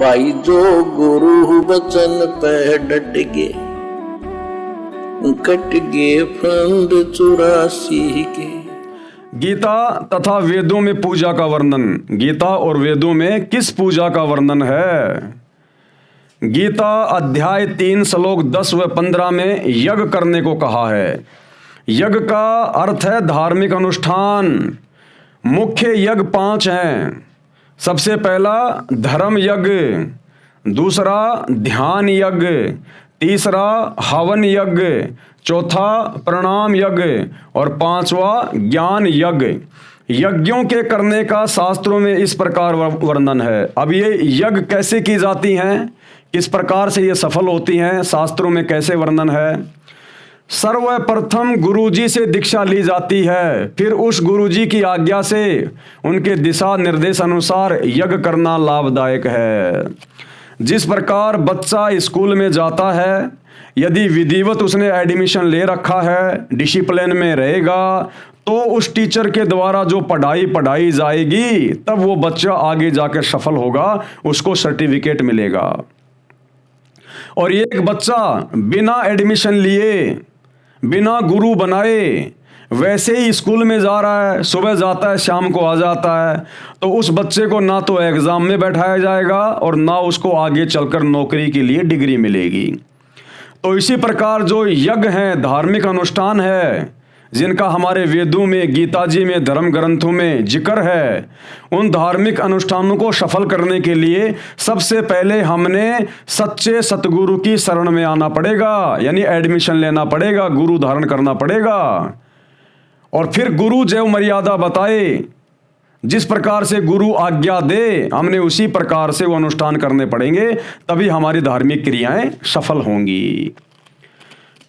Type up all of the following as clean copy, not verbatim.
भाई जो गुरु वचन पे डट गे, कट गे फंद 84 के। गीता तथा वेदों में पूजा का वर्णन। गीता और वेदों में किस पूजा का वर्णन है? गीता अध्याय 3 श्लोक 10 व 15 में यज्ञ करने को कहा है। यज्ञ का अर्थ है धार्मिक अनुष्ठान। मुख्य यज्ञ 5 हैं। सबसे पहला धर्म यज्ञ, दूसरा ध्यान यज्ञ, तीसरा हवन यज्ञ, चौथा प्रणाम यज्ञ और पांचवा ज्ञान यज्ञ। यज्ञों के करने का शास्त्रों में इस प्रकार वर्णन है। अब ये यज्ञ कैसे की जाती हैं, किस प्रकार से ये सफल होती हैं, शास्त्रों में कैसे वर्णन है। सर्वप्रथम गुरुजी से दीक्षा ली जाती है, फिर उस गुरुजी की आज्ञा से उनके दिशा निर्देश अनुसार यज्ञ करना लाभदायक है। जिस प्रकार बच्चा स्कूल में जाता है, यदि विधिवत उसने एडमिशन ले रखा है, डिसिप्लिन में रहेगा, तो उस टीचर के द्वारा जो पढ़ाई जाएगी, तब वो बच्चा आगे जाकर सफल होगा, उसको सर्टिफिकेट मिलेगा। और एक बच्चा बिना एडमिशन लिए, बिना गुरु बनाए वैसे ही स्कूल में जा रहा है, सुबह जाता है शाम को आ जाता है, तो उस बच्चे को ना तो एग्जाम में बैठाया जाएगा और ना उसको आगे चलकर नौकरी के लिए डिग्री मिलेगी। तो इसी प्रकार जो यज्ञ हैं, धार्मिक अनुष्ठान है, जिनका हमारे वेदों में, गीता जी में, धर्म ग्रंथों में जिक्र है, उन धार्मिक अनुष्ठानों को सफल करने के लिए सबसे पहले हमने सच्चे सतगुरु की शरण में आना पड़ेगा, यानी एडमिशन लेना पड़ेगा, गुरु धारण करना पड़ेगा। और फिर गुरु जो मर्यादा बताए, जिस प्रकार से गुरु आज्ञा दे, हमने उसी प्रकार से वो अनुष्ठान करने पड़ेंगे, तभी हमारी धार्मिक क्रियाएं सफल होंगी।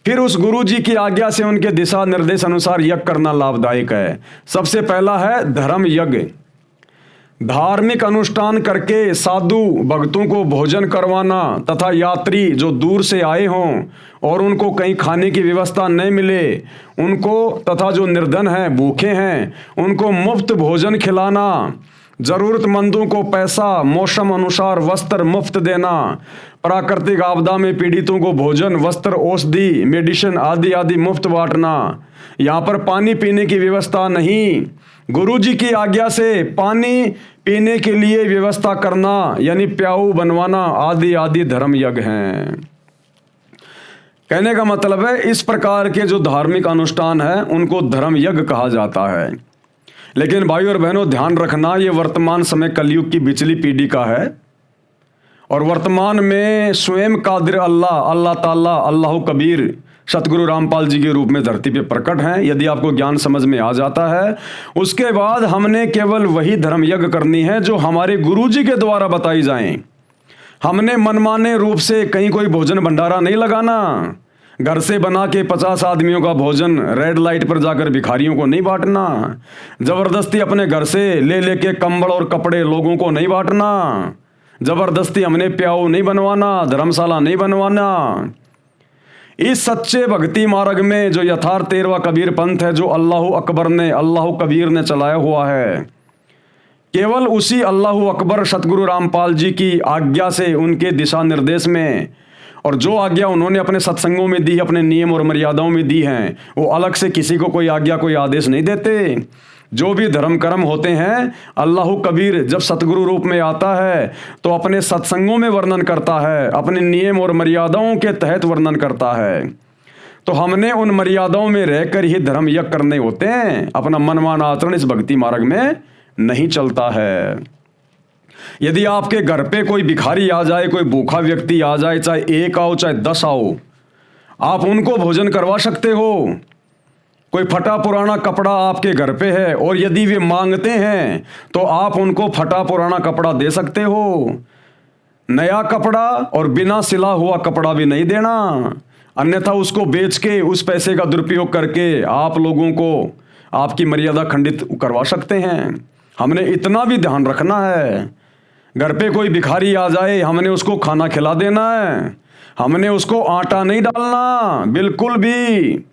फिर उस गुरु जी की आज्ञा से उनके दिशा निर्देश अनुसार यज्ञ करना लाभदायक है। सबसे पहला है धर्म यज्ञ। धार्मिक अनुष्ठान करके साधु भक्तों को भोजन करवाना तथा यात्री जो दूर से आए हों और उनको कहीं खाने की व्यवस्था नहीं मिले, उनको तथा जो निर्धन हैं, भूखे हैं, उनको मुफ्त भोजन खिलाना, जरूरतमंदों को पैसा, मौसम अनुसार वस्त्र मुफ्त देना, प्राकृतिक आपदा में पीड़ितों को भोजन, वस्त्र, औषधि, मेडिसिन आदि आदि मुफ्त बांटना। यहाँ पर पानी पीने की व्यवस्था नहीं, गुरु जी की आज्ञा से पानी पीने के लिए व्यवस्था करना, यानी प्याऊ बनवाना, आदि आदि धर्म यज्ञ हैं। कहने का मतलब है इस प्रकार के जो धार्मिक अनुष्ठान है उनको धर्म यज्ञ कहा जाता है। लेकिन भाई और बहनों, ध्यान रखना, ये वर्तमान समय कलयुग की बिचली पीढ़ी का है और वर्तमान में स्वयं कादिर अल्लाह ताला, अल्लाह कबीर सतगुरु रामपाल जी के रूप में धरती पे प्रकट हैं। यदि आपको ज्ञान समझ में आ जाता है, उसके बाद हमने केवल वही धर्म यज्ञ करनी है जो हमारे गुरु जी के द्वारा बताई जाएं। हमने मनमाने रूप से कहीं कोई भोजन भंडारा नहीं लगाना, घर से बना के 50 आदमियों का भोजन रेड लाइट पर जाकर भिखारियों को नहीं बांटना, जबरदस्ती अपने घर से ले लेके कंबल और कपड़े लोगों को नहीं बांटना, जबरदस्ती हमने प्याऊ नहीं बनवाना, धर्मशाला नहीं बनवाना। इस सच्चे भक्ति मार्ग में जो यथार्थ 13वां कबीर पंथ है, जो अल्लाह कबीर ने चलाया हुआ है, केवल उसी अल्लाह अकबर सतगुरु रामपाल जी की आज्ञा से, उनके दिशा निर्देश में, और जो आज्ञा उन्होंने अपने सत्संगों में दी, अपने नियम और मर्यादाओं में दी हैं, वो अलग से किसी को कोई आज्ञा, कोई आदेश नहीं देते। जो भी धर्म कर्म होते हैं, अल्लाह कबीर जब सतगुरु रूप में आता है तो अपने सत्संगों में वर्णन करता है, अपने नियम और मर्यादाओं के तहत वर्णन करता है। तो हमने उन मर्यादाओं में रहकर ही धर्म यज्ञ करने होते हैं। अपना मनमाना आचरण इस भक्ति मार्ग में नहीं चलता है। यदि आपके घर पे कोई भिखारी आ जाए, कोई भूखा व्यक्ति आ जाए, चाहे 1 आओ चाहे 10 आओ, आप उनको भोजन करवा सकते हो। कोई फटा पुराना कपड़ा आपके घर पे है और यदि वे मांगते हैं तो आप उनको फटा पुराना कपड़ा दे सकते हो। नया कपड़ा और बिना सिला हुआ कपड़ा भी नहीं देना, अन्यथा उसको बेच के उस पैसे का दुरुपयोग करके आप लोगों को आपकी मर्यादा खंडित करवा सकते हैं। हमने इतना भी ध्यान रखना है। घर पे कोई भिखारी आ जाए, हमने उसको खाना खिला देना है, हमने उसको आटा नहीं डालना बिल्कुल भी।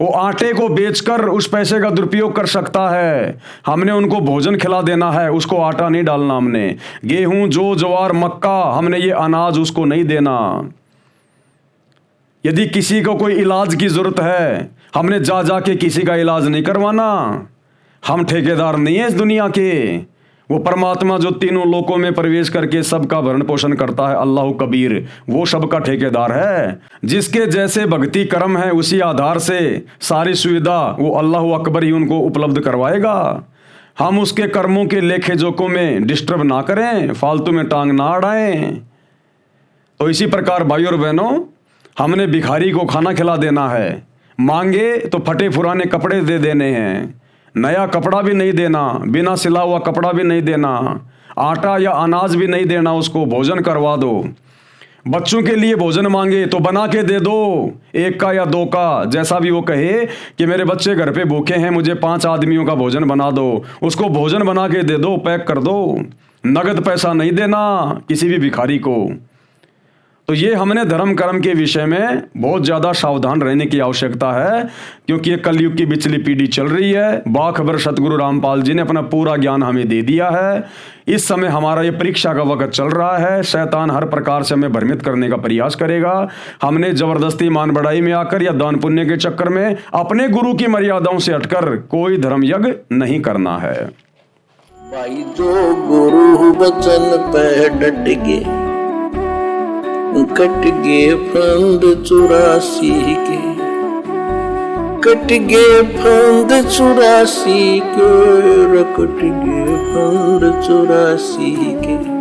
वो आटे को बेचकर उस पैसे का दुरुपयोग कर सकता है। हमने उनको भोजन खिला देना है, उसको आटा नहीं डालना। हमने गेहूं, जौ, ज्वार, मक्का, हमने ये अनाज उसको नहीं देना। यदि किसी को कोई इलाज की जरूरत है, हमने जा जा के किसी का इलाज नहीं करवाना। हम ठेकेदार नहीं है इस दुनिया के। वो परमात्मा जो तीनों लोकों में प्रवेश करके सबका भरण पोषण करता है, अल्लाह कबीर, वो सबका ठेकेदार है। जिसके जैसे भक्ति कर्म है उसी आधार से सारी सुविधा वो अल्लाह अकबर ही उनको उपलब्ध करवाएगा। हम उसके कर्मों के लेखे जोखों में डिस्टर्ब ना करें, फालतू में टांग ना अड़ाएं। तो इसी प्रकार भाइयों और बहनों, हमने भिखारी को खाना खिला देना है। मांगे तो फटे पुराने कपड़े दे देने हैं, नया कपड़ा भी नहीं देना, बिना सिला हुआ कपड़ा भी नहीं देना, आटा या अनाज भी नहीं देना, उसको भोजन करवा दो। बच्चों के लिए भोजन मांगे तो बना के दे दो, 1 का या 2 का, जैसा भी वो कहे कि मेरे बच्चे घर पे भूखे हैं, मुझे 5 आदमियों का भोजन बना दो, उसको भोजन बना के दे दो, पैक कर दो। नगद पैसा नहीं देना किसी भी भिखारी को। तो ये हमने धर्म कर्म के विषय में बहुत ज़्यादा सावधान रहने की आवश्यकता है, क्योंकि ये कलयुग की बिचली पीढ़ी चल रही है। बाखबर सतगुरु रामपाल जी ने अपना पूरा ज्ञान हमें दे दिया है। इस समय हमारा ये परीक्षा का वक्त चल रहा है। शैतान हर प्रकार से हमें भ्रमित करने का प्रयास करेगा। हमने जबरदस्ती मान बढ़ाई में आकर या दान पुण्य के चक्कर में अपने गुरु की मर्यादाओं से हटकर कोई धर्म यज्ञ नहीं करना है। भाई जो गुरु वचन पे डट गए, कट गए फंद 84 के, कट गए फंद 84 के, कट गए फंद 84 के।